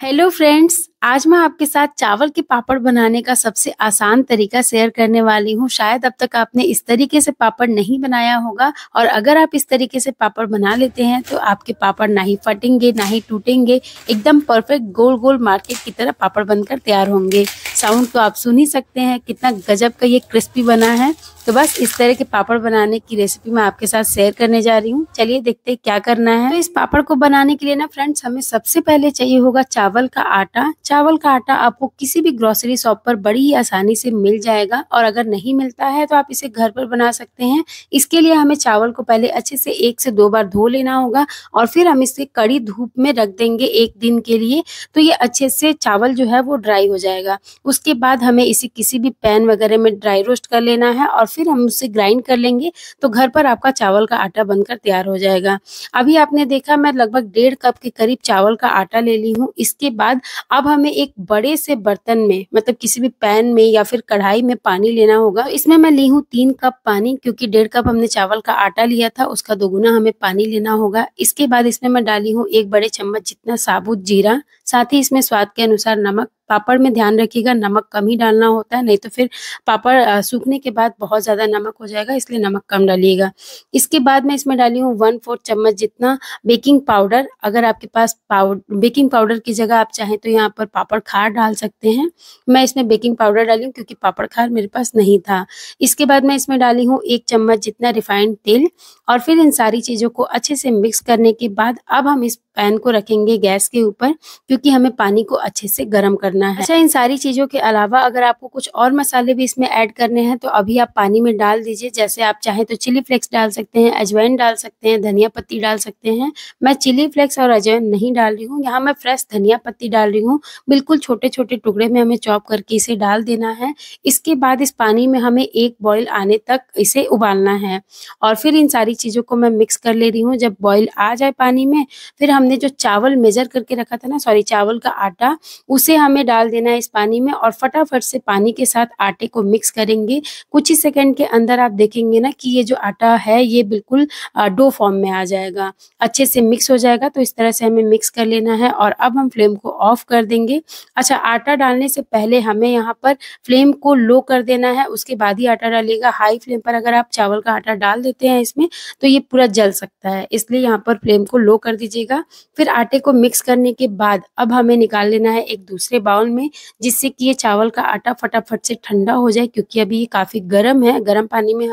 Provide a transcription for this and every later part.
Hello friends, आज मैं आपके साथ चावल के पापड़ बनाने का सबसे आसान तरीका शेयर करने वाली हूँ। शायद अब तक आपने इस तरीके से पापड़ नहीं बनाया होगा और अगर आप इस तरीके से पापड़ बना लेते हैं तो आपके पापड़ ना ही फटेंगे ना ही टूटेंगे, एकदम परफेक्ट गोल गोल मार्केट की तरह पापड़ बनकर तैयार होंगे। साउंड तो आप सुन ही सकते हैं कितना गजब का ये क्रिस्पी बना है। तो बस इस तरह के पापड़ बनाने की रेसिपी मैं आपके साथ शेयर करने जा रही हूँ। चलिए देखते हैं क्या करना है। तो इस पापड़ को बनाने के लिए ना फ्रेंड्स, हमें सबसे पहले चाहिए होगा चावल का आटा। चावल का आटा आपको किसी भी ग्रोसरी शॉप पर बड़ी ही आसानी से मिल जाएगा और अगर नहीं मिलता है तो आप इसे घर पर बना सकते हैं। इसके लिए हमें चावल को पहले अच्छे से 1 से 2 बार धो लेना होगा और फिर हम इसे कड़ी धूप में रख देंगे 1 दिन के लिए। तो ये अच्छे से चावल जो है वो ड्राई हो जाएगा। उसके बाद हमें इसे किसी भी पैन वगैरह में ड्राई रोस्ट कर लेना है और फिर हम उसे ग्राइंड कर लेंगे। तो घर पर आपका चावल का आटा बनकर तैयार हो जाएगा। अभी आपने देखा मैं लगभग 1.5 कप के करीब चावल का आटा ले ली हूँ। इसके बाद अब हमें एक बड़े से बर्तन में, मतलब किसी भी पैन में या फिर कढ़ाई में पानी लेना होगा। इसमें मैं ली हूँ 3 कप पानी, क्योंकि 1.5 कप हमने चावल का आटा लिया था, उसका दोगुना हमें पानी लेना होगा। इसके बाद इसमें मैं डाली हूँ 1 बड़े चम्मच जितना साबुत जीरा, साथ ही इसमें स्वाद के अनुसार नमक। पापड़ में ध्यान रखिएगा नमक कम ही डालना होता है, नहीं तो फिर पापड़ सूखने के बाद बहुत ज़्यादा नमक हो जाएगा, इसलिए नमक कम डालिएगा। इसके बाद मैं इसमें डाली हूँ 1/4 चम्मच जितना बेकिंग पाउडर। अगर आपके पास बेकिंग पाउडर की जगह आप चाहें तो यहाँ पर पापड़ खार डाल सकते हैं। मैं इसमें बेकिंग पाउडर डाली हूँ क्योंकि पापड़ खार मेरे पास नहीं था। इसके बाद मैं इसमें डाली हूँ 1 चम्मच जितना रिफाइंड तेल और फिर इन सारी चीज़ों को अच्छे से मिक्स करने के बाद अब हम इस पैन को रखेंगे गैस के ऊपर, क्योंकि हमें पानी को अच्छे से गर्म करना है। अच्छा, इन सारी चीज़ों के अलावा अगर आपको कुछ और मसाले भी इसमें ऐड करने हैं तो अभी आप पानी में डाल दीजिए। जैसे आप चाहें तो चिली फ्लेक्स डाल सकते हैं, अजवाइन डाल सकते हैं, धनिया पत्ती डाल सकते हैं। मैं चिली फ्लेक्स और अजवाइन नहीं डाल रही हूँ, यहाँ मैं फ्रेश धनिया पत्ती डाल रही हूँ। बिल्कुल छोटे-छोटे टुकड़े में हमें चॉप करके इसे डाल देना है। इसके बाद इस पानी में हमें 1 बॉयल आने तक इसे उबालना है और फिर इन सारी चीज़ों को मैं मिक्स कर ले रही हूँ। जब बॉयल आ जाए पानी में, फिर हमने जो चावल मेजर करके रखा था ना, चावल का आटा, उसे हमें डाल देना है इस पानी में और फटाफट से पानी के साथ आटे को मिक्स करेंगे। कुछ ही सेकंड के अंदर आप देखेंगे ना कि ये जो आटा है ये बिल्कुल डो फॉर्म में आ जाएगा, अच्छे से मिक्स हो जाएगा। तो इस तरह से हमें मिक्स कर लेना है और अब हम फ्लेम को ऑफ कर देंगे। अच्छा, आटा डालने से पहले हमें यहाँ पर फ्लेम को लो कर देना है, उसके बाद ही आटा डालिएगा। हाई फ्लेम पर अगर आप चावल का आटा डाल देते हैं इसमें तो ये पूरा जल सकता है, इसलिए यहाँ पर फ्लेम को लो कर दीजिएगा। फिर आटे को मिक्स करने के बाद अब हमें निकाल लेना है एक दूसरे बाउल में, जिससे कि ये चावल का आटा फटाफट से ठंडा हो जाए, क्योंकि अभी ये काफ़ी गर्म है। गर्म पानी में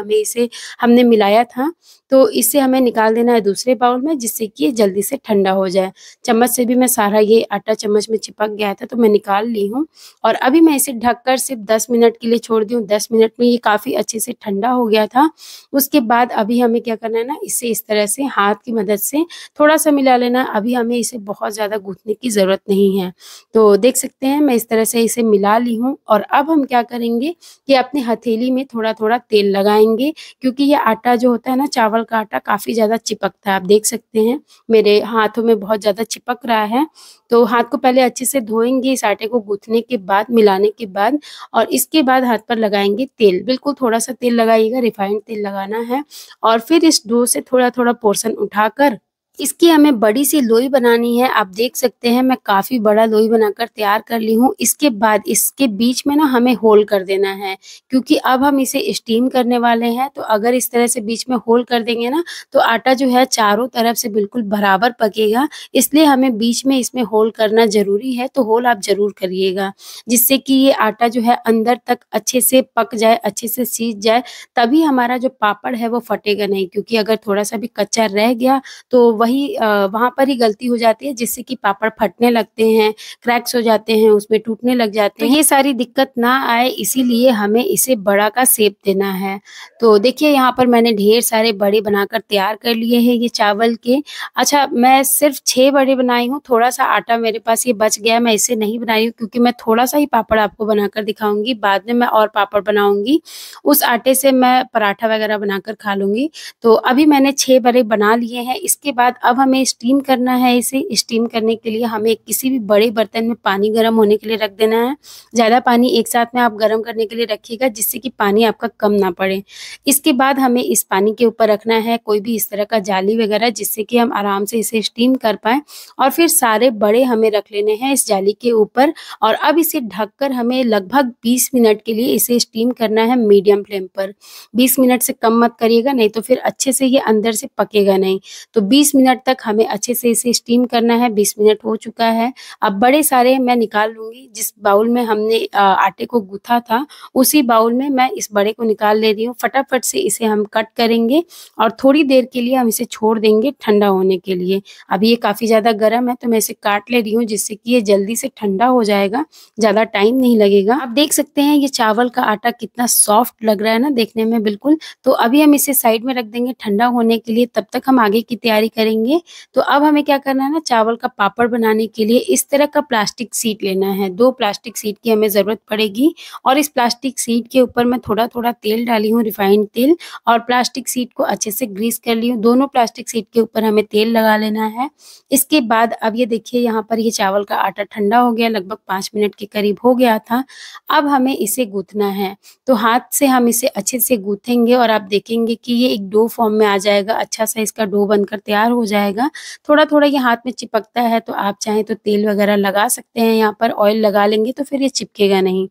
हमने मिलाया था, तो इसे हमें निकाल देना है दूसरे बाउल में, जिससे कि ये जल्दी से ठंडा हो जाए। चम्मच से भी मैं सारा ये आटा चम्मच में चिपक गया था तो मैं निकाल ली हूँ और अभी मैं इसे ढककर सिर्फ 10 मिनट के लिए छोड़ दी हूँ। 10 मिनट में ये काफ़ी अच्छे से ठंडा हो गया था। उसके बाद अभी हमें क्या करना है ना, इसे इस तरह से हाथ की मदद से थोड़ा-सा मिला लेना। अभी हमें इसे बहुत ज़्यादा गूँथने की ज़रूरत नहीं है। तो देख सकते हैं मैं इस तरह से इसे मिला ली हूँ और अब हम क्या करेंगे कि अपने हथेली में थोड़ा-थोड़ा तेल लगाएँगे, क्योंकि ये आटा जो होता है ना, चावल का आटा काफ़ी ज़्यादा चिपकता है। आप देख सकते हैं मेरे हाथों में बहुत ज़्यादा चिपक रहा है। तो हाथ को पहले अच्छे से धोएँगे इस आटे को गूँथने के बाद, मिलाने के बाद, और इसके बाद हाथ पर लगाएँगे तेल। बिल्कुल थोड़ा-सा तेल लगाइएगा, रिफाइंड तेल लगाना है और फिर इस डो से थोड़ा-थोड़ा पोर्शन उठाकर इसकी हमें बड़ी सी लोई बनानी है। आप देख सकते हैं मैं काफ़ी बड़ा लोई बनाकर तैयार कर ली हूँ। इसके बाद इसके बीच में ना हमें होल कर देना है, क्योंकि अब हम इसे स्टीम करने वाले हैं। तो अगर इस तरह से बीच में होल कर देंगे ना तो आटा जो है चारों तरफ से बिल्कुल बराबर पकेगा, इसलिए हमें बीच में इसमें होल करना ज़रूरी है। तो होल आप ज़रूर करिएगा, जिससे कि ये आटा जो है अंदर तक अच्छे से पक जाए, अच्छे से सीज जाए, तभी हमारा जो पापड़ है वो फटेगा नहीं। क्योंकि अगर थोड़ा-सा भी कच्चा रह गया तो वहाँ पर ही गलती हो जाती है, जिससे कि पापड़ फटने लगते हैं, क्रैक्स हो जाते हैं, उसमें टूटने लग जाते हैं। तो ये सारी दिक्कत ना आए, इसीलिए हमें इसे बड़ा का शेप देना है। तो देखिए यहाँ पर मैंने ढेर सारे बड़े बनाकर तैयार कर लिए हैं ये चावल के। अच्छा, मैं सिर्फ़ 6 बड़े बनाई हूँ, थोड़ा-सा आटा मेरे पास ये बच गया, मैं इसे नहीं बनाई हूँ क्योंकि मैं थोड़ा-सा ही पापड़ आपको बनाकर दिखाऊँगी, बाद में मैं और पापड़ बनाऊँगी। उस आटे से मैं पराठा वगैरह बनाकर खा लूँगी। तो अभी मैंने 6 बड़े बना लिए हैं। इसके बाद बाद अब हमें स्टीम करना है इसे। स्टीम करने के लिए हमें किसी भी बड़े बर्तन में पानी गर्म होने के लिए रख देना है। ज़्यादा पानी एक साथ में आप गर्म करने के लिए रखिएगा, जिससे कि पानी आपका कम ना पड़े। इसके बाद हमें इस पानी के ऊपर रखना है कोई भी इस तरह का जाली वगैरह, जिससे कि हम आराम से इसे स्टीम कर पाएँ। और फिर सारे बड़े हमें रख लेने हैं इस जाली के ऊपर, और अब इसे ढककर हमें लगभग 20 मिनट के लिए इसे स्टीम करना है मीडियम फ्लेम पर। 20 मिनट से कम मत करिएगा, नहीं तो फिर अच्छे से ये अंदर से पकेगा नहीं। तो 20 मिनट तक हमें अच्छे से इसे स्टीम करना है। 20 मिनट हो चुका है। अब बड़े सारे मैं निकाल लूँगी। जिस बाउल में हमने आटे को गूँथा था, उसी बाउल में मैं इस बड़े को निकाल ले रही हूँ। फटाफट से इसे हम कट करेंगे और थोड़ी देर के लिए हम इसे छोड़ देंगे ठंडा होने के लिए। अभी ये काफ़ी ज़्यादा गर्म है, तो मैं इसे काट ले रही हूँ, जिससे कि ये जल्दी से ठंडा हो जाएगा, ज़्यादा टाइम नहीं लगेगा। आप देख सकते हैं ये चावल का आटा कितना सॉफ्ट लग रहा है ना देखने में, बिल्कुल। तो अभी हम इसे साइड में रख देंगे ठंडा होने के लिए, तब तक हम आगे की तैयारी करेंगे। तो अब हमें क्या करना है ना, चावल का पापड़ बनाने के लिए इस तरह का प्लास्टिक शीट लेना है। 2 प्लास्टिक शीट की हमें ज़रूरत पड़ेगी, और इस प्लास्टिक शीट के ऊपर मैं थोड़ा-थोड़ा तेल डाली हूँ, रिफाइंड तेल, और प्लास्टिक शीट को अच्छे से ग्रीस कर ली हूँ। दोनों प्लास्टिक शीट के ऊपर हमें तेल लगा लेना है। इसके बाद अब ये देखिए, यहाँ पर ये चावल का आटा ठंडा हो गया, लगभग 5 मिनट के करीब हो गया था। अब हमें इसे गूँथना है, तो हाथ से हम इसे अच्छे से गूँथेंगे और आप देखेंगे कि ये एक डो फॉर्म में आ जाएगा, अच्छा सा इसका डो बनकर तैयार हो जाएगा। थोड़ा-थोड़ा ये हाथ में चिपकता है, तो आप चाहें तो तेल वगैरह लगा सकते हैं, यहाँ पर ऑयल लगा लेंगे तो फिर ये चिपकेगा नहीं।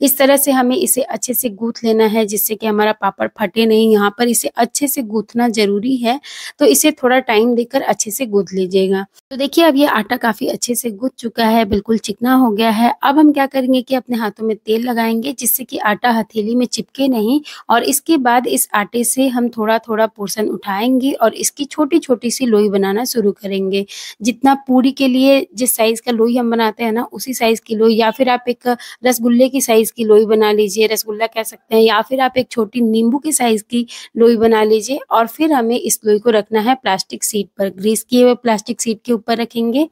इस तरह से हमें इसे अच्छे से गूँथ लेना है, जिससे कि हमारा पापड़ फटे नहीं। यहाँ पर इसे अच्छे से गूँथना ज़रूरी है, तो इसे थोड़ा टाइम देकर अच्छे से गूँथ लीजिएगा। तो देखिए, अब ये आटा काफ़ी अच्छे से गूँथ चुका है, बिल्कुल चिकना हो गया है। अब हम क्या करेंगे कि अपने हाथों में तेल लगाएँगे, जिससे कि आटा हथेली में चिपके नहीं, और इसके बाद इस आटे से हम थोड़ा-थोड़ा पोर्शन उठाएँगे और इसकी छोटी-छोटी सी लोई बनाना शुरू करेंगे। जितना पूरी के लिए जिस साइज़ का लोई हम बनाते हैं ना, उसी साइज़ की लोई, या फिर आप एक रसगुल्ले की साइज़ की लोई बना लीजिए, रसगुल्ला कह सकते हैं, या फिर आप एक छोटी नींबू की साइज़ की लोई बना लीजिए। और फिर हमें इस लोई को रखना है प्लास्टिक शीट पर, ग्रीस किए हुए प्लास्टिक शीट के ऊपर रखेंगे।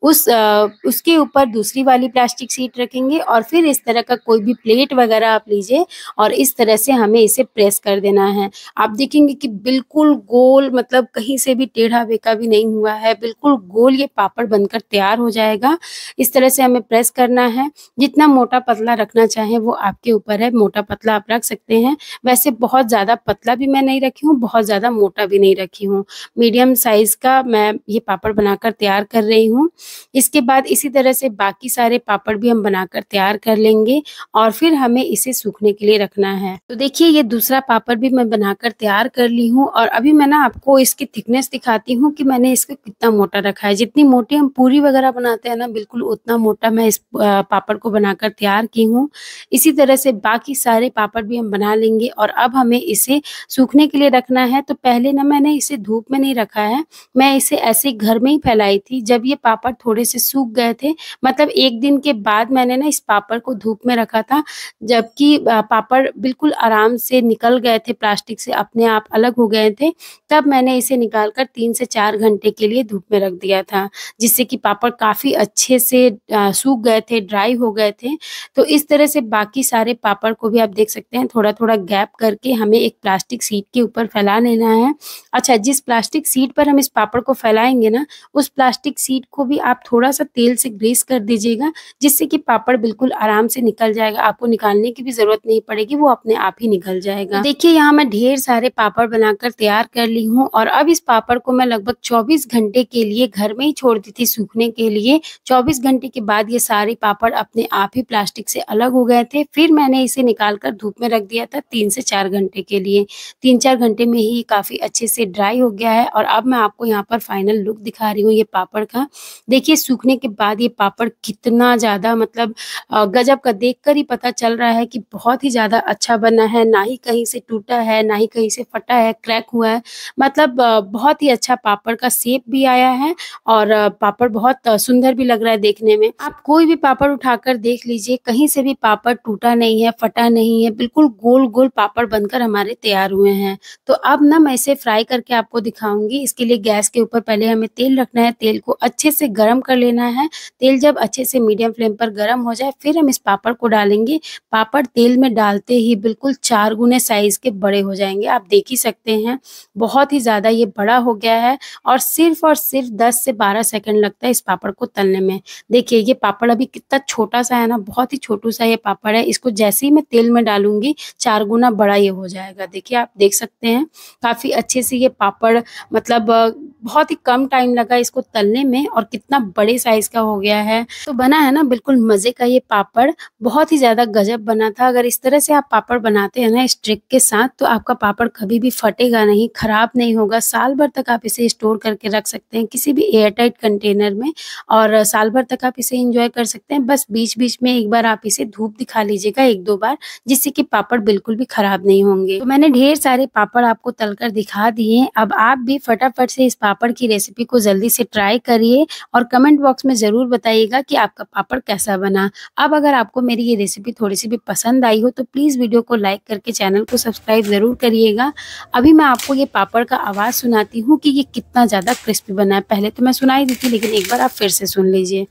उसके ऊपर दूसरी वाली प्लास्टिक शीट रखेंगे, और फिर इस तरह का कोई भी प्लेट वगैरह आप लीजिए, और इस तरह से हमें इसे प्रेस कर देना है। आप देखेंगे कि बिल्कुल गोल, मतलब कहीं से भी टेढ़ा-बेंका भी नहीं हुआ है, बिल्कुल गोल ये पापड़ बनकर तैयार हो जाएगा। इस तरह से हमें प्रेस करना है। जितना मोटा-पतला रखना चाहें वो आपके ऊपर है, मोटा-पतला आप रख सकते हैं। वैसे बहुत ज़्यादा पतला भी मैं नहीं रखी हूँ, बहुत ज़्यादा मोटा भी नहीं रखी हूँ। मीडियम साइज़ का मैं ये पापड़ बनाकर तैयार कर रही हूँ। इसके बाद इसी तरह से बाकी सारे पापड़ भी हम बनाकर तैयार कर लेंगे, और फिर हमें इसे सूखने के लिए रखना है। तो देखिए, ये दूसरा पापड़ भी मैं बनाकर तैयार कर ली हूँ, और अभी मैं ना आपको इसकी थिकनेस दिखाती हूँ कि मैंने इसको कितना मोटा रखा है। जितनी मोटी हम पूरी वगैरह बनाते हैं ना, बिल्कुल उतना मोटा मैं इस पापड़ को बनाकर तैयार की हूँ। इसी तरह से बाकी सारे पापड़ भी हम बना लेंगे, और अब हमें इसे सूखने के लिए रखना है। तो पहले ना मैंने इसे धूप में नहीं रखा है, मैं इसे ऐसे ही घर में ही फैलाई थी। जब ये पापड़ थोड़े से सूख गए थे, मतलब 1 दिन के बाद मैंने ना इस पापड़ को धूप में रखा था, जबकि पापड़ बिल्कुल आराम से निकल गए थे प्लास्टिक से, अपने आप अलग हो गए थे। तब मैंने इसे निकाल कर 3 से 4 घंटे के लिए धूप में रख दिया था, जिससे कि पापड़ काफ़ी अच्छे से सूख गए थे, ड्राई हो गए थे। तो इस तरह से बाकी सारे पापड़ को भी आप देख सकते हैं, थोड़ा-थोड़ा गैप करके हमें एक प्लास्टिक शीट के ऊपर फैला लेना है। अच्छा, जिस प्लास्टिक शीट पर हम इस पापड़ को फैलाएँगे ना, उस प्लास्टिक शीट को भी आप थोड़ा-सा तेल से ग्रीस कर दीजिएगा, जिससे कि पापड़ बिल्कुल आराम से निकल जाएगा। आपको निकालने की भी ज़रूरत नहीं पड़ेगी, वो अपने आप ही निकल जाएगा। तो देखिए, यहाँ मैं ढेर सारे पापड़ बनाकर तैयार कर ली हूँ, और अब इस पापड़ को मैं लगभग 24 घंटे के लिए घर में ही छोड़ दी थी सूखने के लिए। 24 घंटे के बाद ये सारे पापड़ अपने आप ही प्लास्टिक से अलग हो गए थे। फिर मैंने इसे निकाल कर धूप में रख दिया था 3 से 4 घंटे के लिए। 3-4 घंटे में ही काफ़ी अच्छे से ड्राई हो गया है, और अब मैं आपको यहाँ पर फाइनल लुक दिखा रही हूँ ये पापड़ का। देखिए, सूखने के बाद ये पापड़ कितना ज़्यादा, मतलब गज़ब का, देखकर ही पता चल रहा है कि बहुत ही ज़्यादा अच्छा बना है। ना ही कहीं से टूटा है, ना ही कहीं से फटा है, क्रैक हुआ है। मतलब बहुत ही अच्छा पापड़ का शेप भी आया है, और पापड़ बहुत सुंदर भी लग रहा है देखने में। आप कोई भी पापड़ उठाकर देख लीजिए, कहीं से भी पापड़ टूटा नहीं है, फटा नहीं है, बिल्कुल गोल-गोल पापड़ बनकर हमारे तैयार हुए हैं। तो अब ना मैं इसे फ्राई करके आपको दिखाऊँगी। इसके लिए गैस के ऊपर पहले हमें तेल रखना है। तेल को अच्छे से गरम कर लेना है। तेल जब अच्छे से मीडियम फ्लेम पर गरम हो जाए फिर हम इस पापड़ को डालेंगे। पापड़ तेल में डालते ही बिल्कुल 4 गुने साइज़ के बड़े हो जाएँगे। आप देख ही सकते हैं बहुत ही ज़्यादा ये बड़ा हो गया है और सिर्फ़ 10 से 12 सेकंड लगता है इस पापड़ को तलने में। देखिए ये पापड़ अभी कितना छोटा-सा है ना, बहुत ही छोटू-सा ये पापड़ है। इसको जैसे ही मैं तेल में डालूँगी 4 गुना बड़ा ये हो जाएगा। देखिए आप देख सकते हैं काफ़ी अच्छे से ये पापड़ मतलब बहुत ही कम टाइम लगा इसको तलने में और कितना बड़े साइज़ का हो गया है। तो बना है ना बिल्कुल मज़े का ये पापड़, बहुत ही ज़्यादा गज़ब बना था। अगर इस तरह से आप पापड़ बनाते हैं ना इस ट्रिक के साथ तो आपका पापड़ कभी भी फटेगा नहीं, खराब नहीं होगा। साल भर तक आप इसे स्टोर करके रख सकते हैं किसी भी एयर टाइट कंटेनर में और साल भर तक आप इसे एन्जॉय कर सकते हैं। बस बीच-बीच में एक बार आप इसे धूप दिखा लीजिएगा 1-2 बार, जिससे कि पापड़ बिल्कुल भी खराब नहीं होंगे। तो मैंने ढेर सारे पापड़ आपको तलकर दिखा दिए। अब आप भी फटाफट से इस पापड़ की रेसिपी को जल्दी से ट्राई करिए और कमेंट बॉक्स में ज़रूर बताइएगा कि आपका पापड़ कैसा बना। अब अगर आपको मेरी ये रेसिपी थोड़ी-सी भी पसंद आई हो तो प्लीज़ वीडियो को लाइक करके चैनल को सब्सक्राइब ज़रूर करिएगा। अभी मैं आपको ये पापड़ का आवाज़ सुनाती हूँ कि ये कितना ज़्यादा क्रिस्पी बना है। पहले तो मैं सुनाई दी थी लेकिन एक बार आप फिर से सुन लीजिए।